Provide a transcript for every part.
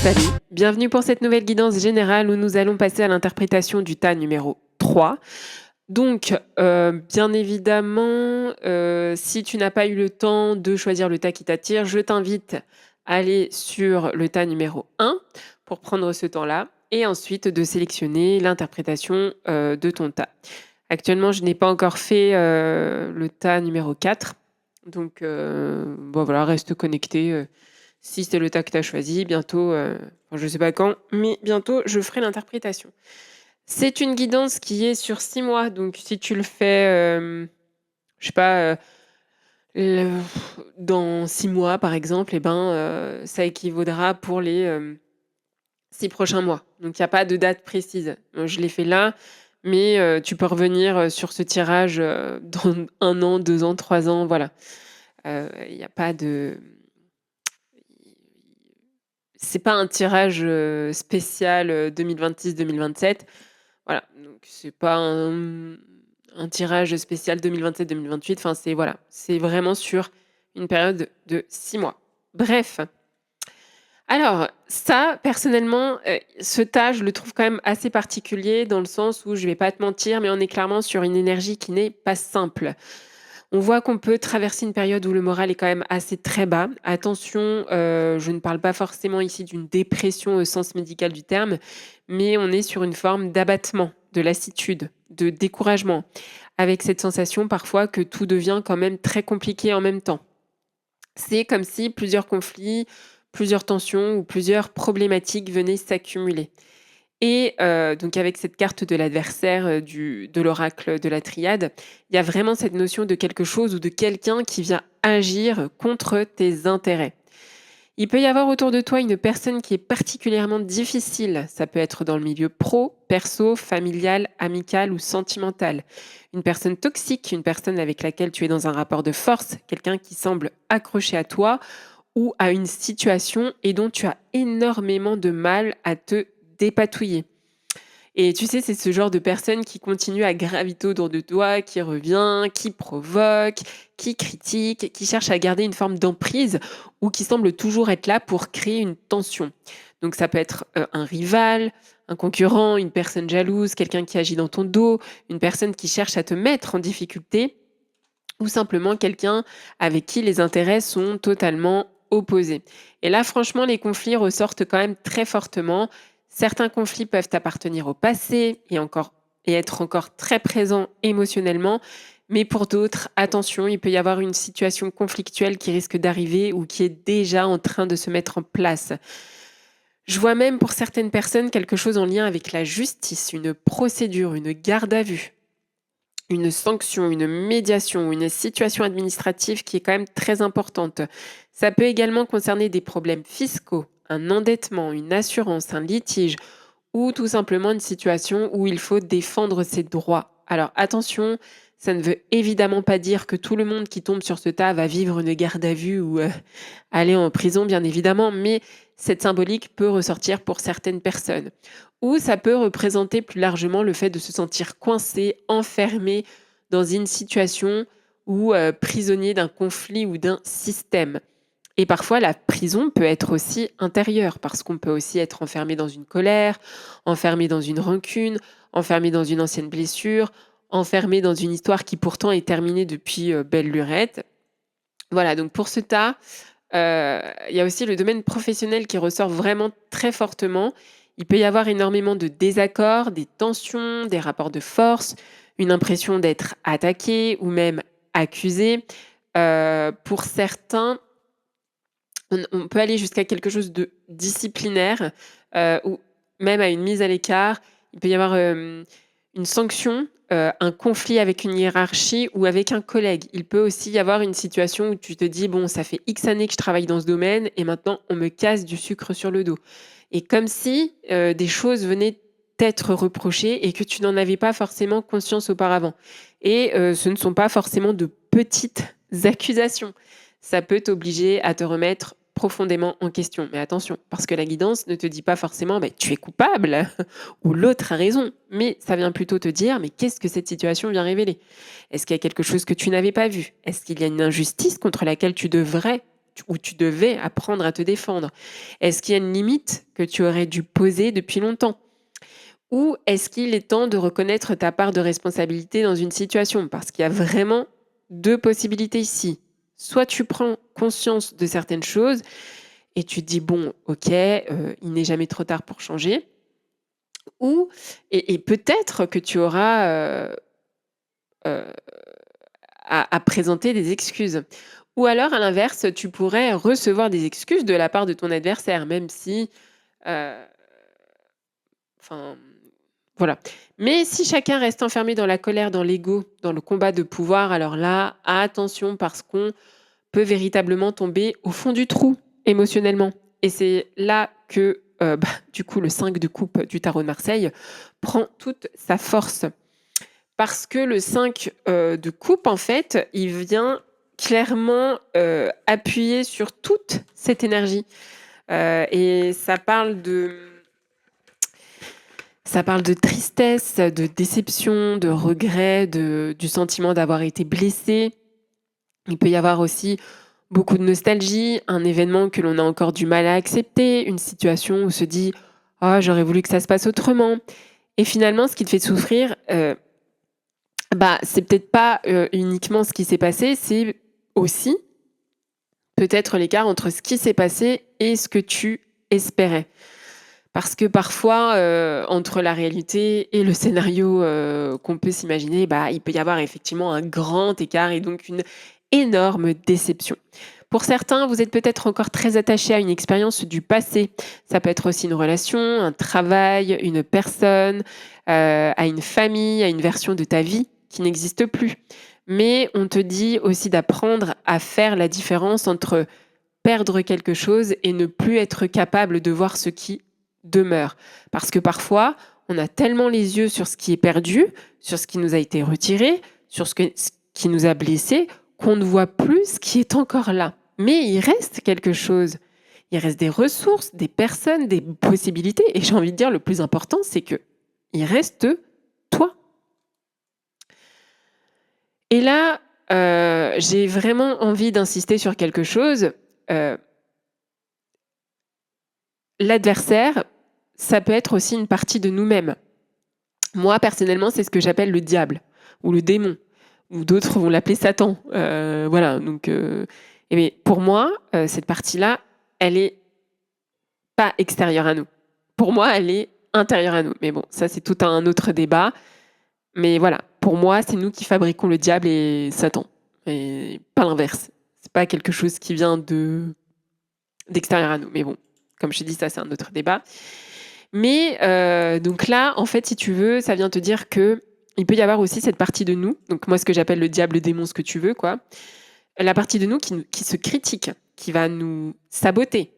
Salut, bienvenue pour cette nouvelle guidance générale où nous allons passer à l'interprétation du tas numéro 3. Donc, bien évidemment, si tu n'as pas eu le temps de choisir le tas qui t'attire, je t'invite à aller sur le tas numéro 1 pour prendre ce temps-là et ensuite de sélectionner l'interprétation, de ton tas. Actuellement, je n'ai pas encore fait, le tas numéro 4 donc bon voilà, reste connecté, si c'est le tas que tu as choisi, bientôt, enfin je sais pas quand, mais bientôt je ferai l'interprétation. C'est une guidance qui est sur 6 mois, donc si tu le fais, je sais pas, le dans 6 mois par exemple et ben, ça équivaudra pour les, 6 prochains mois. Donc il y a pas de date précise. Je l'ai fait là, mais tu peux revenir, sur ce tirage, dans 1 an, 2 ans, 3 ans, voilà. Il y a pas de c'est pas un tirage, spécial, 2026-2027. Voilà, donc c'est pas un tirage spécial 2027-2028. Enfin, c'est voilà, c'est vraiment sur une période de 6 mois. Bref, alors ça, personnellement, ce tas, je le trouve quand même assez particulier dans le sens où je vais pas te mentir, mais on est clairement sur une énergie qui n'est pas simple. On voit qu'on peut traverser une période où le moral est quand même assez très bas. Attention, je ne parle pas forcément ici d'une dépression au sens médical du terme, mais on est sur une forme d'abattement, de lassitude, de découragement, avec cette sensation parfois que tout devient quand même très compliqué en même temps. C'est comme si plusieurs conflits, plusieurs tensions ou plusieurs problématiques venaient s'accumuler. Et donc avec cette carte de l'adversaire, de l'oracle de la triade, il y a vraiment cette notion de quelque chose ou de quelqu'un qui vient agir contre tes intérêts. Il peut y avoir autour de toi une personne qui est particulièrement difficile. Ça peut être dans le milieu pro, perso, familial, amical ou sentimental. Une personne toxique, une personne avec laquelle tu es dans un rapport de force, quelqu'un qui semble accroché à toi ou à une situation et dont tu as énormément de mal à te dépatouiller. Et tu sais, c'est ce genre de personne qui continue à graviter autour de toi, qui revient, qui provoque, qui critique, qui cherche à garder une forme d'emprise ou qui semble toujours être là pour créer une tension. Donc ça peut être un rival, un concurrent, une personne jalouse, quelqu'un qui agit dans ton dos, une personne qui cherche à te mettre en difficulté ou simplement quelqu'un avec qui les intérêts sont totalement opposés. Et là, franchement, les conflits ressortent quand même très fortement. Certains conflits peuvent appartenir au passé et être encore très présents émotionnellement, mais pour d'autres, attention, il peut y avoir une situation conflictuelle qui risque d'arriver ou qui est déjà en train de se mettre en place. Je vois même pour certaines personnes quelque chose en lien avec la justice, une procédure, une garde à vue, une sanction, une médiation, une situation administrative qui est quand même très importante. Ça peut également concerner des problèmes fiscaux, un endettement, une assurance, un litige ou tout simplement une situation où il faut défendre ses droits. Alors attention, ça ne veut évidemment pas dire que tout le monde qui tombe sur ce tas va vivre une garde à vue ou aller en prison, bien évidemment, mais cette symbolique peut ressortir pour certaines personnes. Ou ça peut représenter plus largement le fait de se sentir coincé, enfermé dans une situation ou prisonnier d'un conflit ou d'un système. Et parfois, la prison peut être aussi intérieure, parce qu'on peut aussi être enfermé dans une colère, enfermé dans une rancune, enfermé dans une ancienne blessure, enfermé dans une histoire qui pourtant est terminée depuis belle lurette. Voilà, donc pour ce tas, il y a aussi le domaine professionnel qui ressort vraiment très fortement. Il peut y avoir énormément de désaccords, des tensions, des rapports de force, une impression d'être attaqué ou même accusé. Pour certains, on peut aller jusqu'à quelque chose de disciplinaire, ou même à une mise à l'écart. Il peut y avoir, une sanction, un conflit avec une hiérarchie ou avec un collègue. Il peut aussi y avoir une situation où tu te dis: «Bon, ça fait X années que je travaille dans ce domaine et maintenant on me casse du sucre sur le dos» et comme si, des choses venaient t'être reprochées et que tu n'en avais pas forcément conscience auparavant et ce ne sont pas forcément de petites accusations. Ça peut t'obliger à te remettre profondément en question. Mais attention, parce que la guidance ne te dit pas forcément «Tu es coupable» ou «L'autre a raison», mais ça vient plutôt te dire: «Mais qu'est-ce que cette situation vient révéler? Est-ce qu'il y a quelque chose que tu n'avais pas vu? Est-ce qu'il y a une injustice contre laquelle où tu devais apprendre à te défendre? Est-ce qu'il y a une limite que tu aurais dû poser depuis longtemps? Ou est-ce qu'il est temps de reconnaître ta part de responsabilité dans une situation? Parce qu'il y a vraiment 2 possibilités ici. Soit tu prends conscience de certaines choses et tu te dis: «Bon, OK, il n'est jamais trop tard pour changer». Ou et peut-être que tu auras, heu, à présenter des excuses. Ou alors à l'inverse, tu pourrais recevoir des excuses de la part de ton adversaire, même si, heu, enfin, voilà. Mais si chacun reste enfermé dans la colère, dans l'ego, dans le combat de pouvoir, alors là, attention parce qu'on peut véritablement tomber au fond du trou émotionnellement. Et c'est là que, du coup, le 5 de coupe du tarot de Marseille prend toute sa force. Parce que le 5 de coupe, en fait, il vient clairement, appuyer sur toute cette énergie. Et ça parle de tristesse, de déception, de regret, du sentiment d'avoir été blessé. Il peut y avoir aussi beaucoup de nostalgie, un événement que l'on a encore du mal à accepter, une situation où on se dit: «Ah, j'aurais voulu que ça se passe autrement». Et finalement, ce qui te fait souffrir, c'est peut-être pas, uniquement ce qui s'est passé, c'est aussi peut-être l'écart entre ce qui s'est passé et ce que tu espérais. Parce que parfois, entre la réalité et le scénario, qu'on peut s'imaginer, il peut y avoir effectivement un grand écart et donc une énorme déception. Pour certains, vous êtes peut-être encore très attaché à une expérience du passé. Ça peut être aussi une relation, un travail, une personne, à une famille, à une version de ta vie qui n'existe plus. Mais on te dit aussi d'apprendre à faire la différence entre perdre quelque chose et ne plus être capable de voir ce qui demeure. Parce que parfois, on a tellement les yeux sur ce qui est perdu, sur ce qui nous a été retiré, sur ce qui nous a blessés, qu'on ne voit plus ce qui est encore là. Mais il reste quelque chose. Il reste des ressources, des personnes, des possibilités. Et j'ai envie de dire, le plus important, c'est que il reste toi. Et là, j'ai vraiment envie d'insister sur quelque chose. Heu, L'adversaire, ça peut être aussi une partie de nous-mêmes. Moi, personnellement, c'est ce que j'appelle le diable ou le démon ou d'autres vont l'appeler Satan. Voilà, donc mais pour moi, cette partie-là, elle est pas extérieure à nous. Pour moi, elle est intérieure à nous. Mais bon, ça, c'est tout un autre débat. Mais voilà, pour moi, c'est nous qui fabriquons le diable et Satan et pas l'inverse. C'est pas quelque chose qui vient d'extérieur à nous. Mais bon, comme je te dis, ça, c'est un autre débat. Mais donc là, en fait, si tu veux, ça vient te dire que il peut y avoir aussi cette partie de nous, donc moi, ce que j'appelle le diable, le démon, ce que tu veux, quoi. La partie de nous qui se critique, qui va nous saboter,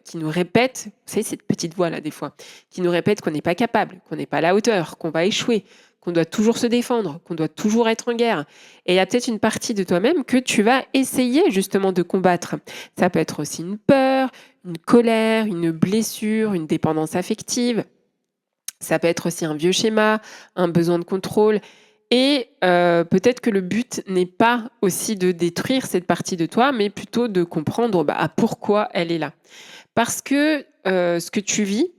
qui nous répète, vous savez, cette petite voix-là, des fois, qui nous répète qu'on n'est pas capable, qu'on n'est pas à la hauteur, qu'on va échouer, qu'on doit toujours se défendre, qu'on doit toujours être en guerre. Et il y a peut-être une partie de toi-même que tu vas essayer justement de combattre. Ça peut être aussi une peur, une colère, une blessure, une dépendance affective. Ça peut être aussi un vieux schéma, un besoin de contrôle. Et peut-être que le but n'est pas aussi de détruire cette partie de toi, mais plutôt de comprendre pourquoi elle est là. Parce que ce que tu vis,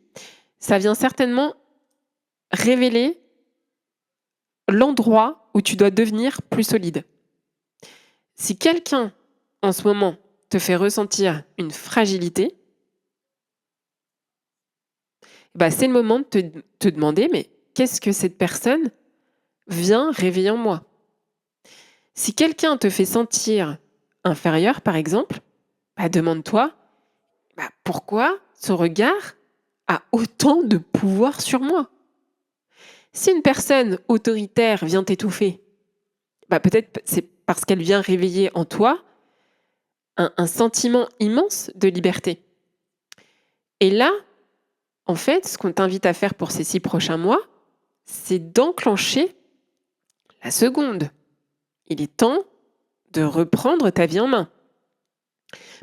ça vient certainement révéler l'endroit où tu dois devenir plus solide. Si quelqu'un, en ce moment, te fait ressentir une fragilité, c'est le moment de te demander, mais qu'est-ce que cette personne vient réveiller en moi? Si quelqu'un te fait sentir inférieur, par exemple, demande-toi, pourquoi ce regard a autant de pouvoir sur moi? Si une personne autoritaire vient t'étouffer, peut-être c'est parce qu'elle vient réveiller en toi un sentiment immense de liberté. Et là, en fait, ce qu'on t'invite à faire pour ces 6 prochains mois, c'est d'enclencher la seconde. Il est temps de reprendre ta vie en main.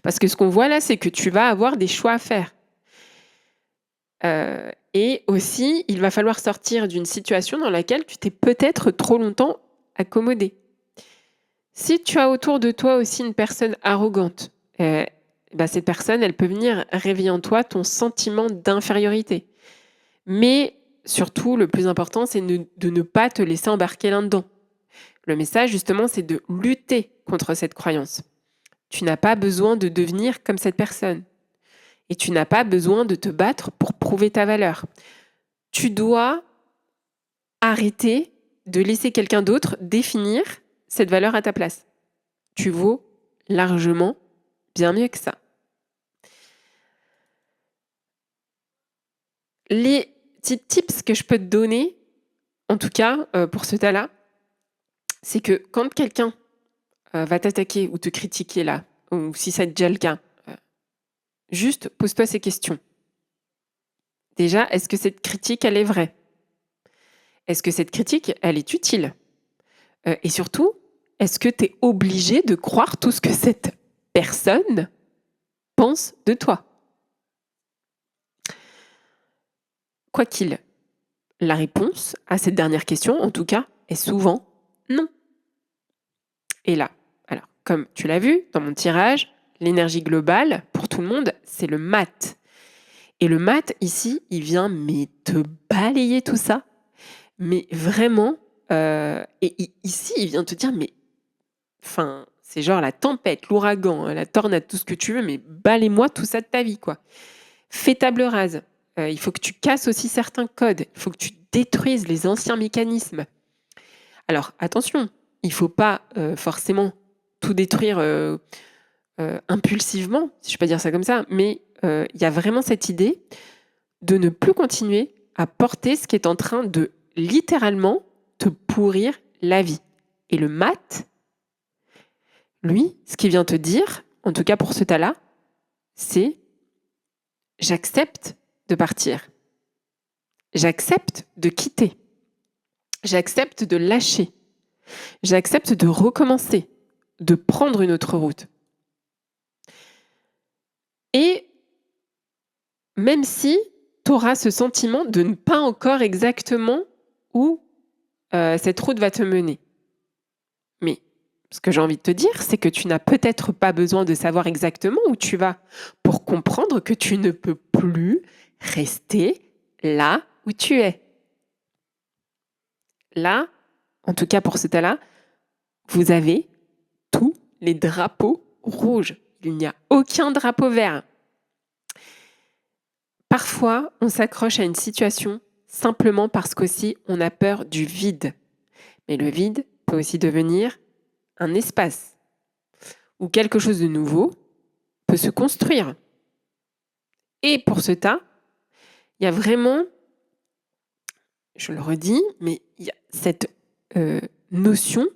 Parce que ce qu'on voit là, c'est que tu vas avoir des choix à faire. Et aussi, il va falloir sortir d'une situation dans laquelle tu t'es peut-être trop longtemps accommodé. Si tu as autour de toi aussi une personne arrogante, heu, bah, cette personne, elle peut venir réveiller en toi ton sentiment d'infériorité. Mais surtout, le plus important, c'est de ne pas te laisser embarquer là-dedans. Le message, justement, c'est de lutter contre cette croyance. Tu n'as pas besoin de devenir comme cette personne et tu n'as pas besoin de te battre pour prouver ta valeur. Tu dois arrêter de laisser quelqu'un d'autre définir cette valeur à ta place. Tu vaux largement bien mieux que ça. Les petits tips que je peux te donner, en tout cas, pour ce tas-là, c'est que quand quelqu'un, va t'attaquer ou te critiquer là, ou si c'est déjà le cas, heu, juste pose-toi ces questions. Déjà, est-ce que cette critique, elle est vraie? Est-ce que cette critique, elle est utile? Et surtout, est-ce que tu es obligé de croire tout ce que cette personne pense de toi? Quoi qu'il, la réponse à cette dernière question, en tout cas, est souvent non. Et là, alors, comme tu l'as vu dans mon tirage, l'énergie globale, pour tout le monde, c'est le mat. Et le mat, ici, il vient mais te balayer tout ça, mais vraiment, ici, il vient te dire: «Mais enfin, c'est genre la tempête, l'ouragan, la tornade, tout ce que tu veux, mais balaie-moi tout ça de ta vie, quoi. Fais table rase. Il faut que tu casses aussi certains codes. Il faut que tu détruises les anciens mécanismes. Alors attention, il faut pas, forcément tout détruire, impulsivement, si je peux dire ça comme ça, mais il y a vraiment cette idée de ne plus continuer à porter ce qui est en train de littéralement te pourrir la vie. Et le mat, lui, ce qu'il vient te dire, en tout cas pour ce tas-là, c'est: «J'accepte de partir. J'accepte de quitter. J'accepte de lâcher. J'accepte de recommencer, de prendre une autre route». Et même si tu auras ce sentiment de ne pas encore exactement où, cette route va te mener. Mais ce que j'ai envie de te dire, c'est que tu n'as peut-être pas besoin de savoir exactement où tu vas pour comprendre que tu ne peux plus rester là où tu es. Là, en tout cas pour ce tas-là, vous avez tous les drapeaux rouges. Il n'y a aucun drapeau vert. Parfois, on s'accroche à une situation simplement parce qu'aussi on a peur du vide. Mais le vide peut aussi devenir un espace où quelque chose de nouveau peut se construire. Et pour ce tas, il y a vraiment, je le redis, mais il y a cette notion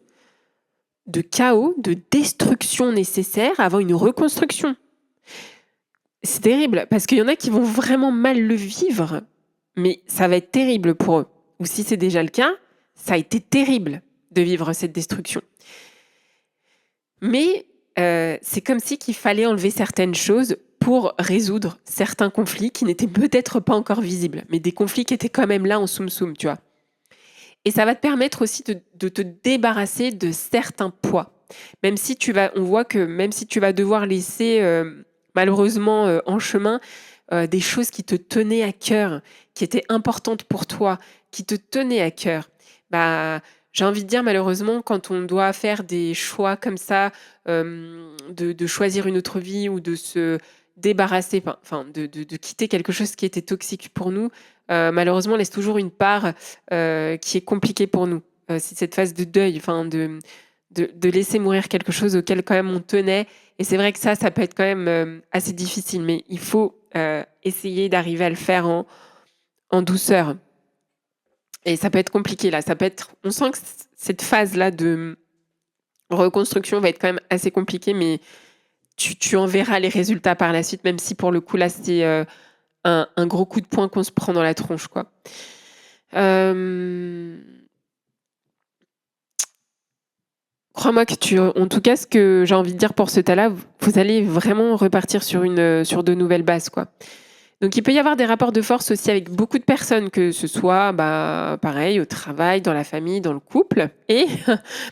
de chaos, de destruction nécessaire avant une reconstruction. C'est terrible parce qu'il y en a qui vont vraiment mal le vivre, mais ça va être terrible pour eux. Ou si c'est déjà le cas, ça a été terrible de vivre cette destruction. Mais c'est comme si qu'il fallait enlever certaines choses pour résoudre certains conflits qui n'étaient peut-être pas encore visibles, mais des conflits qui étaient quand même là en soum-soum, tu vois? Et ça va te permettre aussi de te débarrasser de certains poids. Même si on voit que même si tu vas devoir laisser, malheureusement, en chemin, des choses qui te tenaient à cœur, qui étaient importantes pour toi, qui te tenaient à cœur, bah, j'ai envie de dire malheureusement quand on doit faire des choix comme ça, de choisir une autre vie ou de se débarrasser, enfin de quitter quelque chose qui était toxique pour nous, malheureusement on laisse toujours une part, qui est compliquée pour nous. C'est cette phase de deuil, enfin de laisser mourir quelque chose auquel quand même on tenait et c'est vrai que ça peut être quand même, assez difficile, mais il faut, essayer d'arriver à le faire en douceur et ça peut être compliqué là, ça peut être on sent que cette phase-là de reconstruction va être quand même assez compliquée, mais tu en verras les résultats par la suite, même si pour le coup là, c'est, un gros coup de poing qu'on se prend dans la tronche, quoi. Hem, Crois-moi que en tout cas, ce que j'ai envie de dire pour ce tas-là, vous allez vraiment repartir sur de nouvelles bases, quoi. Donc il peut y avoir des rapports de force aussi avec beaucoup de personnes, que ce soit, pareil au travail, dans la famille, dans le couple et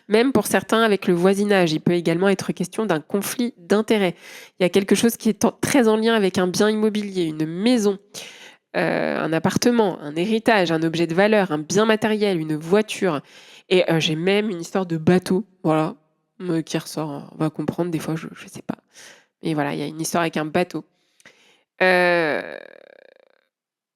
même pour certains avec le voisinage. Il peut également être question d'un conflit d'intérêts. Il y a quelque chose qui est très en lien avec un bien immobilier, une maison, un appartement, un héritage, un objet de valeur, un bien matériel, une voiture et j'ai même une histoire de bateau, voilà, qui ressort, hein. On va comprendre des fois, je sais pas. Mais voilà, il y a une histoire avec un bateau. Heu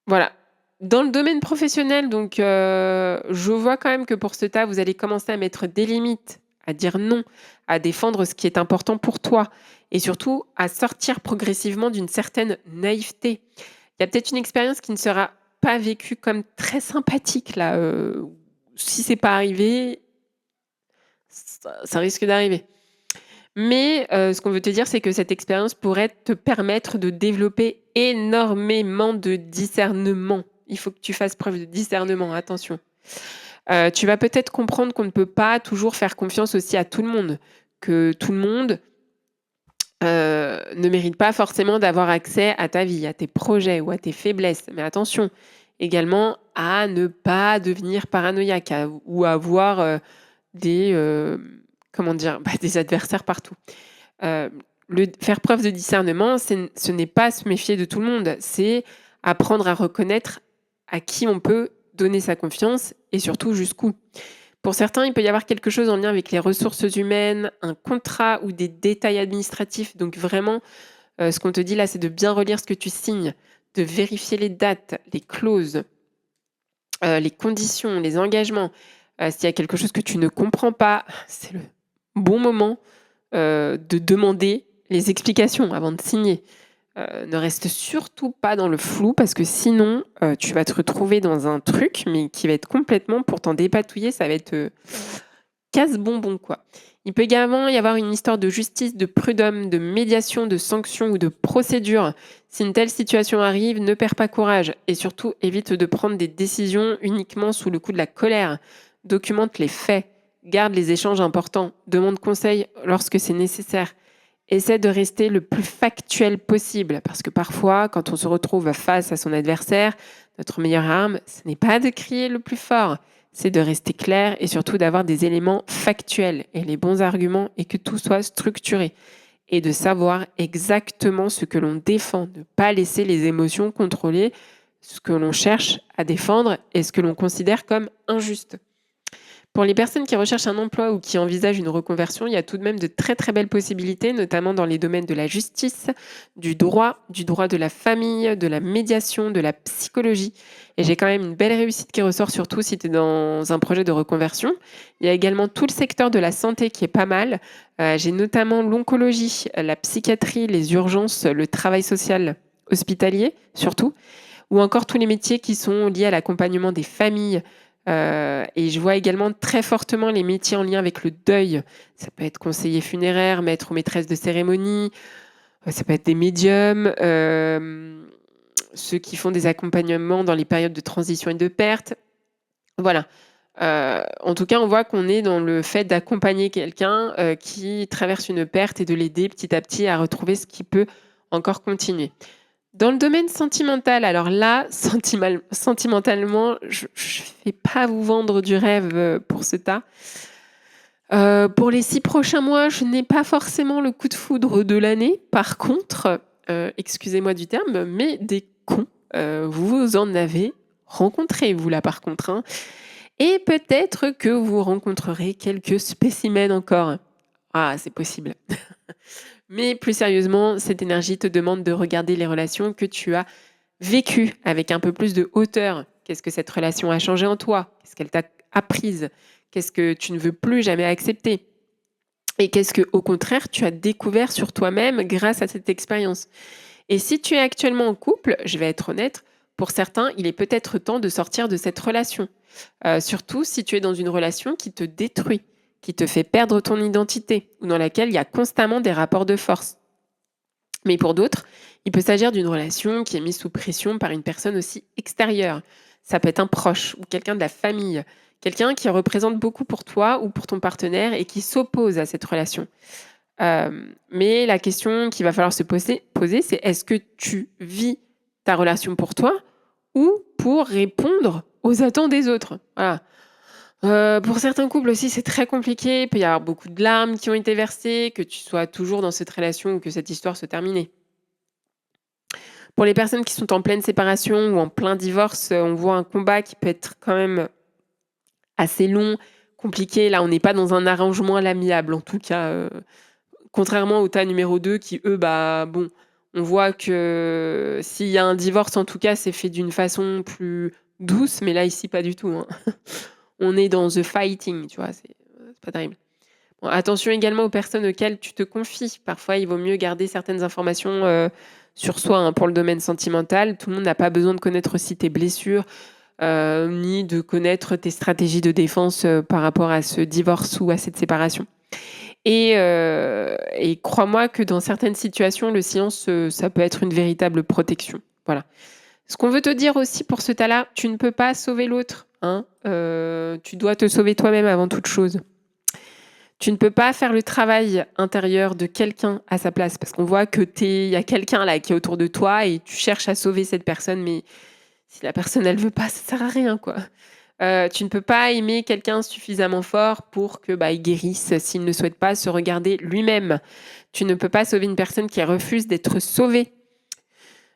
Voilà. Dans le domaine professionnel, donc je vois quand même que pour ce tas, vous allez commencer à mettre des limites, à dire non, à défendre ce qui est important pour toi et surtout à sortir progressivement d'une certaine naïveté. Il y a peut-être une expérience qui ne sera pas vécue comme très sympathique là, si c'est pas arrivé, ça risque d'arriver. Mais ce qu'on veut te dire, c'est que cette expérience pourrait te permettre de développer énormément de discernement. Il faut que tu fasses preuve de discernement, attention. Tu vas peut-être comprendre qu'on ne peut pas toujours faire confiance aussi à tout le monde, que tout le monde, ne mérite pas forcément d'avoir accès à ta vie, à tes projets ou à tes faiblesses. Mais attention, également à ne pas devenir paranoïaque, ou à avoir, des, comment dire? Des adversaires partout. Heu, faire preuve de discernement, ce n'est pas se méfier de tout le monde, c'est apprendre à reconnaître à qui on peut donner sa confiance et surtout jusqu'où. Pour certains, il peut y avoir quelque chose en lien avec les ressources humaines, un contrat ou des détails administratifs. Donc vraiment, ce qu'on te dit là, c'est de bien relire ce que tu signes, de vérifier les dates, les clauses, les conditions, les engagements. S'il y a quelque chose que tu ne comprends pas, c'est le bon moment de demander les explications avant de signer. Ne reste surtout pas dans le flou parce que sinon, tu vas te retrouver dans un truc, mais qui va être complètement pour t'en dépatouiller, ça va être, casse-bonbon, quoi. Il peut également y avoir une histoire de justice, de prud'homme, de médiation, de sanction ou de procédure. Si une telle situation arrive, ne perds pas courage et surtout évite de prendre des décisions uniquement sous le coup de la colère. Documente les faits, garde les échanges importants, demande conseil lorsque c'est nécessaire. Essaie de rester le plus factuel possible parce que parfois, quand on se retrouve face à son adversaire, notre meilleure arme, ce n'est pas de crier le plus fort, c'est de rester clair et surtout d'avoir des éléments factuels et les bons arguments et que tout soit structuré et de savoir exactement ce que l'on défend, ne pas laisser les émotions contrôler ce que l'on cherche à défendre et ce que l'on considère comme injuste. Pour les personnes qui recherchent un emploi ou qui envisagent une reconversion, il y a tout de même de très très belles possibilités, notamment dans les domaines de la justice, du droit de la famille, de la médiation, de la psychologie. Et j'ai quand même une belle réussite qui ressort, surtout si tu es dans un projet de reconversion. Il y a également tout le secteur de la santé qui est pas mal. J'ai notamment l'oncologie, la psychiatrie, les urgences, le travail social hospitalier surtout, ou encore tous les métiers qui sont liés à l'accompagnement des familles. Et je vois également très fortement les métiers en lien avec le deuil. Ça peut être conseiller funéraire, maître ou maîtresse de cérémonie, ça peut être des médiums, ceux qui font des accompagnements dans les périodes de transition et de perte. Voilà. En tout cas, on voit qu'on est dans le fait d'accompagner quelqu'un, qui traverse une perte et de l'aider petit à petit à retrouver ce qui peut encore continuer. Dans le domaine sentimental, alors là, sentimentalement, je ne vais pas vous vendre du rêve, pour ce tas. Pour les 6 prochains mois, je n'ai pas forcément le coup de foudre de l'année. Par contre, excusez-moi du terme, mais des cons, vous en avez rencontré vous là par contre, hein, et peut-être que vous rencontrerez quelques spécimens encore. Ah, c'est possible. Mais plus sérieusement, cette énergie te demande de regarder les relations que tu as vécues avec un peu plus de hauteur. Qu'est-ce que cette relation a changé en toi? Qu'est-ce qu'elle t'a apprise? Qu'est-ce que tu ne veux plus jamais accepter? Et qu'est-ce que, au contraire, tu as découvert sur toi-même grâce à cette expérience? Et si tu es actuellement en couple, je vais être honnête, pour certains, il est peut-être temps de sortir de cette relation. Surtout si tu es dans une relation qui te détruit, qui te fait perdre ton identité ou dans laquelle il y a constamment des rapports de force. Mais pour d'autres, il peut s'agir d'une relation qui est mise sous pression par une personne aussi extérieure. Ça peut être un proche ou quelqu'un de la famille, quelqu'un qui représente beaucoup pour toi ou pour ton partenaire et qui s'oppose à cette relation. Mais la question qu'il va falloir se poser, c'est est-ce que tu vis ta relation pour toi ou pour répondre aux attentes des autres? Voilà. Pour certains couples aussi, c'est très compliqué. Il peut y avoir beaucoup de larmes qui ont été versées, que tu sois toujours dans cette relation ou que cette histoire soit terminée. Pour les personnes qui sont en pleine séparation ou en plein divorce, on voit un combat qui peut être quand même assez long, compliqué. Là, on n'est pas dans un arrangement à l'amiable, en tout cas, contrairement au tas numéro 2 qui, eux, bah, bon, on voit que s'il y a un divorce, en tout cas, c'est fait d'une façon plus douce, mais là, ici, pas du tout, hein. On est dans the fighting, tu vois? C'est pas terrible. Bon, attention également aux personnes auxquelles tu te confies. Parfois, il vaut mieux garder certaines informations, sur soi, hein, pour le domaine sentimental. Tout le monde n'a pas besoin de connaître aussi tes blessures, ni de connaître tes stratégies de défense, par rapport à ce divorce ou à cette séparation. Et crois-moi que dans certaines situations, le silence, ça peut être une véritable protection. Voilà. Ce qu'on veut te dire aussi pour ce tas-là, tu ne peux pas sauver l'autre, hein. Tu dois te sauver toi-même avant toute chose. Tu ne peux pas faire le travail intérieur de quelqu'un à sa place parce qu'on voit que il y a quelqu'un là qui est autour de toi et tu cherches à sauver cette personne, mais si la personne elle veut pas, ça sert à rien, quoi. Tu ne peux pas aimer quelqu'un suffisamment fort pour que, bah, il guérisse s'il ne souhaite pas se regarder lui-même. Tu ne peux pas sauver une personne qui refuse d'être sauvée.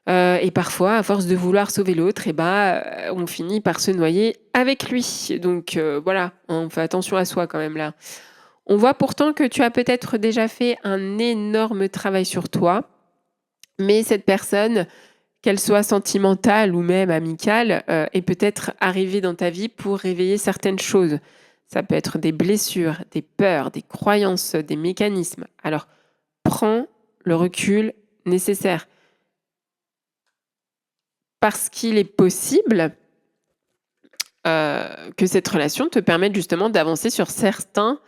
Et parfois, à force de vouloir sauver l'autre et bah, on finit par se noyer avec lui. Donc voilà, hein, on fait attention à soi quand même là. On voit pourtant que tu as peut-être déjà fait un énorme travail sur toi, mais cette personne, qu'elle soit sentimentale ou même amicale, est peut-être arrivée dans ta vie pour réveiller certaines choses. Ça peut être des blessures, des peurs, des croyances, des mécanismes. Alors, prends le recul nécessaire. Parce qu'il est possible, que cette relation te permette justement d'avancer sur certains,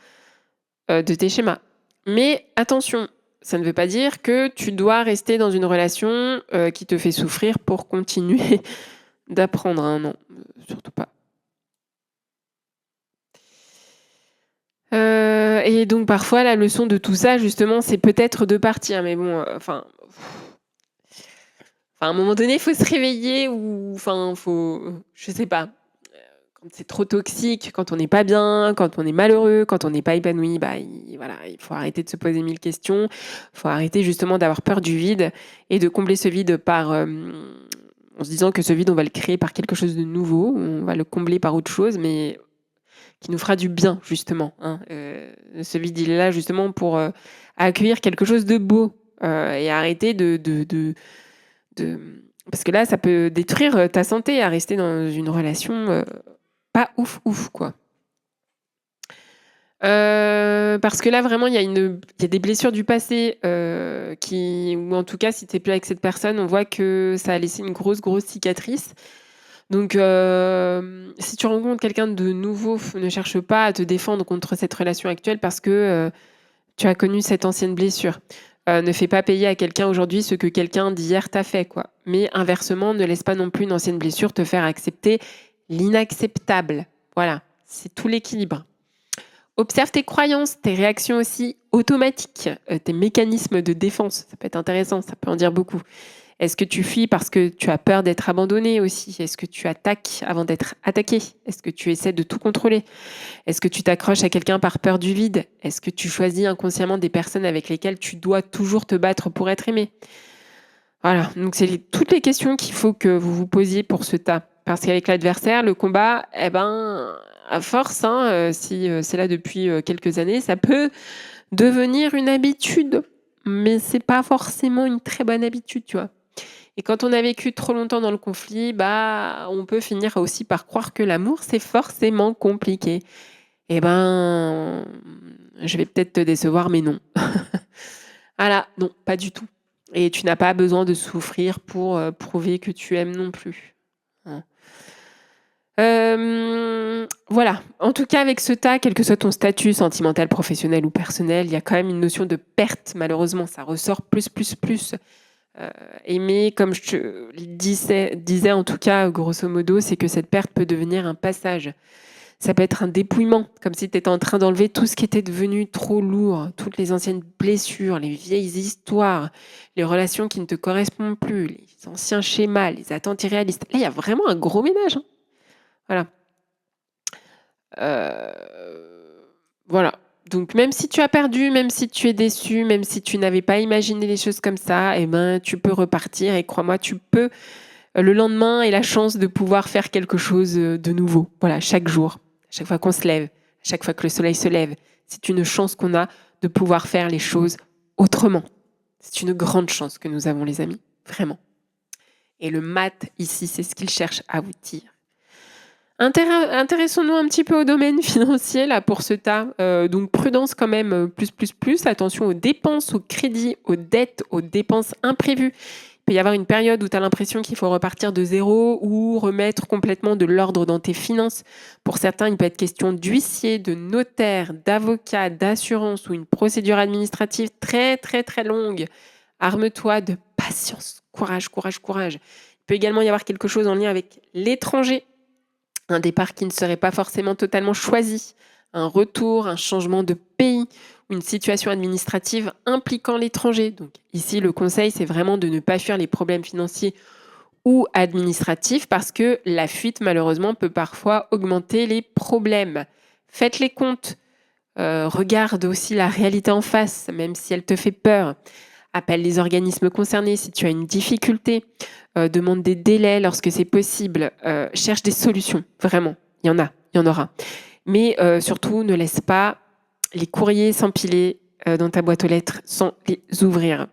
de tes schémas. Mais attention, ça ne veut pas dire que tu dois rester dans une relation, qui te fait souffrir pour continuer d'apprendre, hein, non, surtout pas. Et donc parfois la leçon de tout ça justement, c'est peut-être de partir, mais bon, à un moment donné, il faut se réveiller ou enfin, faut je sais pas. Quand c'est trop toxique, quand on n'est pas bien, quand on est malheureux, quand on n'est pas épanoui, bah, voilà, il faut arrêter de se poser 1000 questions. Il faut arrêter justement d'avoir peur du vide et de combler ce vide par, en se disant que ce vide, on va le créer par quelque chose de nouveau, on va le combler par autre chose, mais qui nous fera du bien justement, hein. Ce vide, il est là justement pour, accueillir quelque chose de beau, et arrêter de parce que là, ça peut détruire, ta santé à rester dans une relation, pas ouf ouf, quoi. Parce que là, vraiment, il y a des blessures du passé, ou en tout cas, si tu es plus avec cette personne, on voit que ça a laissé une grosse, grosse cicatrice. Donc, si tu rencontres quelqu'un de nouveau, ne cherche pas à te défendre contre cette relation actuelle parce que, tu as connu cette ancienne blessure. Ne fais pas payer à quelqu'un aujourd'hui ce que quelqu'un d'hier t'a fait, quoi. Mais inversement, ne laisse pas non plus une ancienne blessure te faire accepter l'inacceptable. Voilà, c'est tout l'équilibre. Observe tes croyances, tes réactions aussi automatiques, tes mécanismes de défense. Ça peut être intéressant, ça peut en dire beaucoup. Est-ce que tu fuis parce que tu as peur d'être abandonné aussi? Est-ce que tu attaques avant d'être attaqué? Est-ce que tu essaies de tout contrôler? Est-ce que tu t'accroches à quelqu'un par peur du vide? Est-ce que tu choisis inconsciemment des personnes avec lesquelles tu dois toujours te battre pour être aimé? Voilà, donc c'est toutes les questions qu'il faut que vous vous posiez pour ce tas. Parce qu'avec l'adversaire, le combat, eh ben, à force, hein, si, c'est là depuis, quelques années, ça peut devenir une habitude. Mais c'est pas forcément une très bonne habitude, tu vois? Et quand on a vécu trop longtemps dans le conflit, bah, on peut finir aussi par croire que l'amour, c'est forcément compliqué. Eh ben, je vais peut-être te décevoir, mais non. Voilà, non, pas du tout. Et tu n'as pas besoin de souffrir pour, prouver que tu aimes non plus, hein. Voilà. En tout cas, avec ce tas, quel que soit ton statut sentimental, professionnel ou personnel, il y a quand même une notion de perte, malheureusement, ça ressort plus, plus, plus. Aimer, comme je te le disais en tout cas, grosso modo, c'est que cette perte peut devenir un passage. Ça peut être un dépouillement, comme si tu étais en train d'enlever tout ce qui était devenu trop lourd, toutes les anciennes blessures, les vieilles histoires, les relations qui ne te correspondent plus, les anciens schémas, les attentes irréalistes. Là, il y a vraiment un gros ménage, hein. Voilà. Voilà. Donc même si tu as perdu, même si tu es déçu, même si tu n'avais pas imaginé les choses comme ça, eh ben, tu peux repartir et crois-moi, tu peux, le lendemain et la chance de pouvoir faire quelque chose, de nouveau. Voilà, chaque jour, chaque fois qu'on se lève, chaque fois que le soleil se lève, c'est une chance qu'on a de pouvoir faire les choses autrement. C'est une grande chance que nous avons les amis, vraiment. Et le maths ici, c'est ce qu'il cherche à vous dire. Intéressons-nous un petit peu au domaine financier là pour ce tas. Donc prudence quand même, plus. Attention aux dépenses, aux crédits, aux dettes, aux dépenses imprévues. Il peut y avoir une période où tu as l'impression qu'il faut repartir de zéro ou remettre complètement de l'ordre dans tes finances. Pour certains, il peut être question d'huissier, de notaire, d'avocat, d'assurance ou une procédure administrative très très très longue. Arme-toi de patience, courage, courage, courage. Il peut également y avoir quelque chose en lien avec l'étranger. Un départ qui ne serait pas forcément totalement choisi, un retour, un changement de pays, une situation administrative impliquant l'étranger. Donc ici, le conseil, c'est vraiment de ne pas fuir les problèmes financiers ou administratifs parce que la fuite, malheureusement, peut parfois augmenter les problèmes. Faites les comptes, regarde aussi la réalité en face, même si elle te fait peur. Appelle les organismes concernés si tu as une difficulté. Demande des délais lorsque c'est possible. Cherche des solutions, vraiment. Il y en a, il y en aura. Mais surtout, ne laisse pas les courriers s'empiler dans ta boîte aux lettres sans les ouvrir.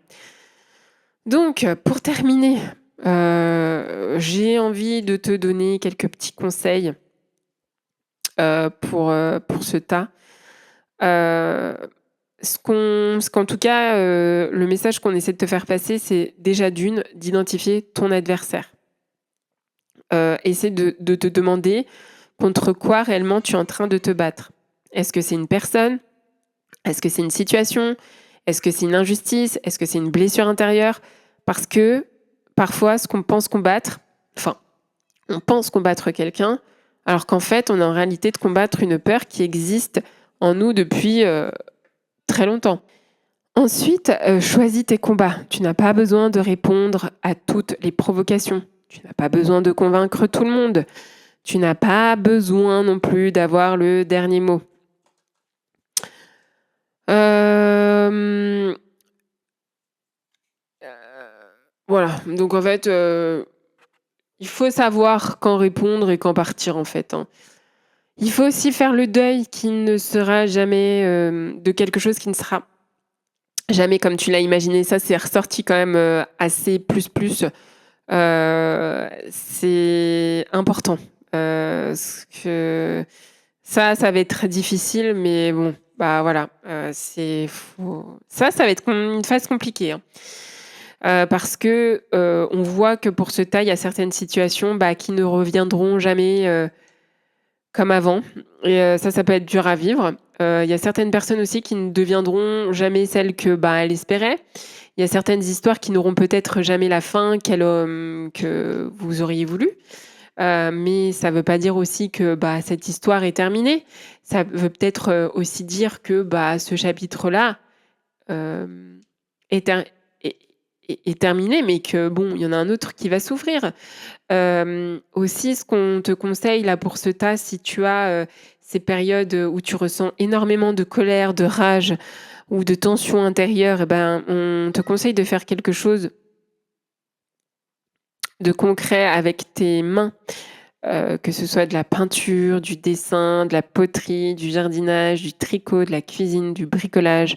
Donc, pour terminer, j'ai envie de te donner quelques petits conseils pour ce tas. Ce qu'en tout cas, le message qu'on essaie de te faire passer, c'est déjà d'identifier ton adversaire. Essaie de te demander contre quoi réellement tu es en train de te battre. Est-ce que c'est une personne? Est-ce que c'est une situation? Est-ce que c'est une injustice? Est-ce que c'est une blessure intérieure? Parce que parfois, ce qu'on pense combattre, enfin, on pense combattre quelqu'un, alors qu'en fait, on est en réalité de combattre une peur qui existe en nous depuis très longtemps. Ensuite, choisis tes combats. Tu n'as pas besoin de répondre à toutes les provocations. Tu n'as pas besoin de convaincre tout le monde. Tu n'as pas besoin non plus d'avoir le dernier mot. Voilà, donc en fait, il faut savoir quand répondre et quand partir en fait, hein. Il faut aussi faire le deuil qui ne sera jamais, de quelque chose qui ne sera jamais comme tu l'as imaginé. Ça, c'est ressorti quand même, assez plus. C'est important. Ce que ça va être très difficile, mais bon, bah voilà, ça va être une phase compliquée, hein. Parce que on voit que pour ce tas, il y a certaines situations qui ne reviendront jamais comme avant. Et ça peut être dur à vivre. Il y a certaines personnes aussi qui ne deviendront jamais celles que elles espéraient. Il y a certaines histoires qui n'auront peut-être jamais la fin que vous auriez voulu. Mais ça ne veut pas dire aussi que cette histoire est terminée. Ça veut peut-être aussi dire que ce chapitre-là est, ter- est- est terminé, mais que bon, il y en a un autre qui va s'ouvrir. Aussi, ce qu'on te conseille là pour ce tas, si tu as ces périodes où tu ressens énormément de colère, de rage ou de tension intérieure, on te conseille de faire quelque chose de concret avec tes mains, que ce soit de la peinture, du dessin, de la poterie, du jardinage, du tricot, de la cuisine, du bricolage,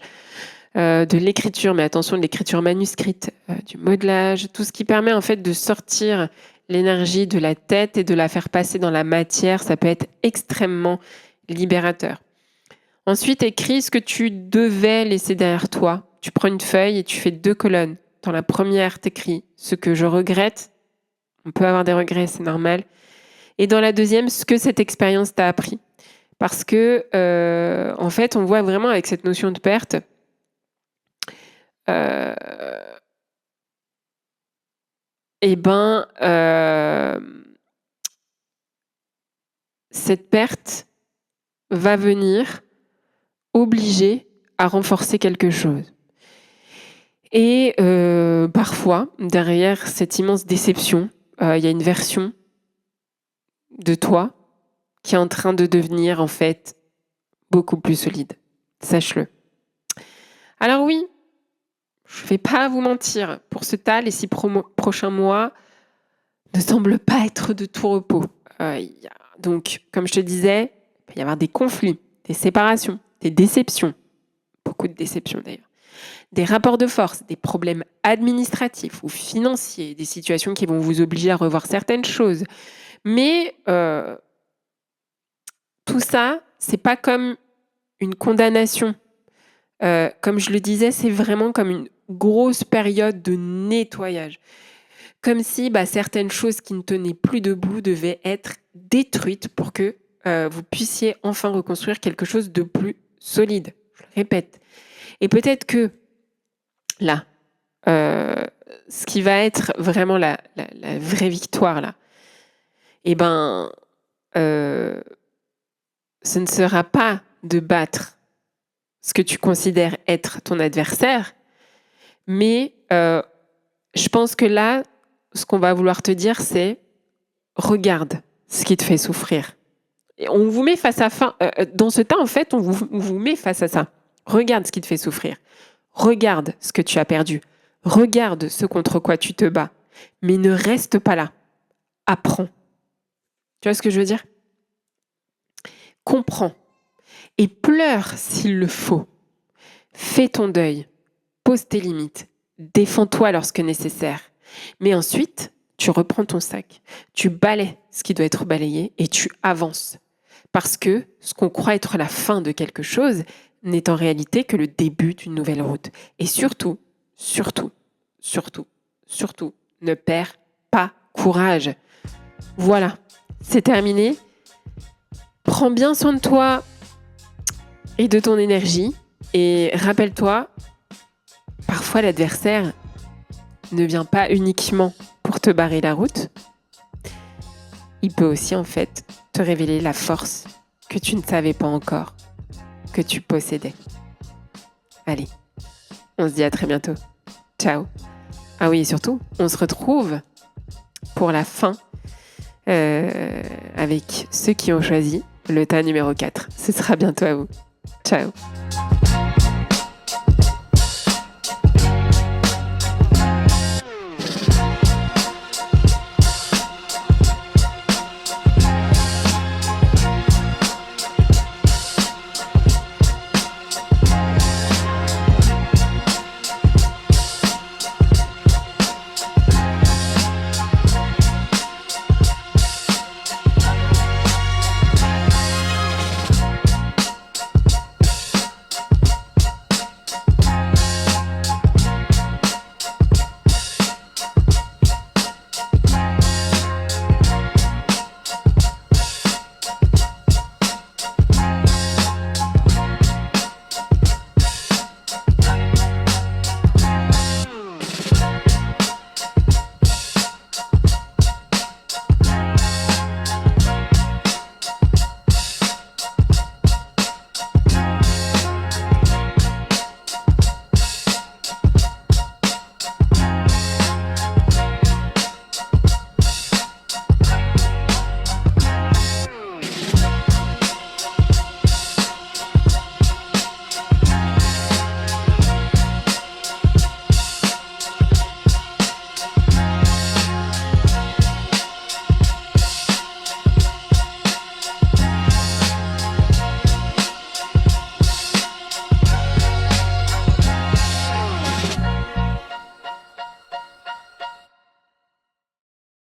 de l'écriture, mais attention, de l'écriture manuscrite, du modelage, tout ce qui permet en fait de sortir l'énergie de la tête et de la faire passer dans la matière, ça peut être extrêmement libérateur. Ensuite, écris ce que tu devais laisser derrière toi. Tu prends une feuille et tu fais 2 colonnes. Dans la première, tu écris ce que je regrette. On peut avoir des regrets, c'est normal. Et dans la deuxième, ce que cette expérience t'a appris. Parce que, en fait, on voit vraiment avec cette notion de perte, euh, cette perte, va venir obliger à renforcer quelque chose. Et parfois, derrière cette immense déception, il y a une version de toi qui est en train de devenir, en fait, beaucoup plus solide. Sache-le. Alors oui, je ne vais pas vous mentir, pour ce tas, les 6 prochains mois ne semblent pas être de tout repos. Donc, comme je te disais, il peut y avoir des conflits, des séparations, des déceptions, beaucoup de déceptions d'ailleurs, des rapports de force, des problèmes administratifs ou financiers, des situations qui vont vous obliger à revoir certaines choses. Mais tout ça, c'est pas comme une condamnation. Comme je le disais, c'est vraiment comme une grosse période de nettoyage. Comme si certaines choses qui ne tenaient plus debout devaient être détruites pour que vous puissiez enfin reconstruire quelque chose de plus solide. Je le répète. Et peut-être que là, ce qui va être vraiment la vraie victoire, là, ce ne sera pas de battre ce que tu considères être ton adversaire, mais je pense que là, ce qu'on va vouloir te dire, c'est regarde ce qui te fait souffrir. Et on vous met face à dans ce temps, en fait, on vous met face à ça. Regarde ce qui te fait souffrir. Regarde ce que tu as perdu. Regarde ce contre quoi tu te bats. Mais ne reste pas là. Apprends. Tu vois ce que je veux dire ? Comprends. Et pleure s'il le faut. Fais ton deuil. Pose tes limites. Défends-toi lorsque nécessaire. Mais ensuite, tu reprends ton sac. Tu balaies ce qui doit être balayé et tu avances. Parce que ce qu'on croit être la fin de quelque chose n'est en réalité que le début d'une nouvelle route. Et surtout, surtout, surtout, surtout, ne perds pas courage. Voilà, c'est terminé. Prends bien soin de toi et de ton énergie. Et rappelle-toi, parfois l'adversaire ne vient pas uniquement pour te barrer la route. Il peut aussi en fait te révéler la force que tu ne savais pas encore que tu possédais. Allez, on se dit à très bientôt. Ciao. Ah oui, et surtout, on se retrouve pour la fin avec ceux qui ont choisi le tas numéro 4. Ce sera bientôt à vous. Ciao.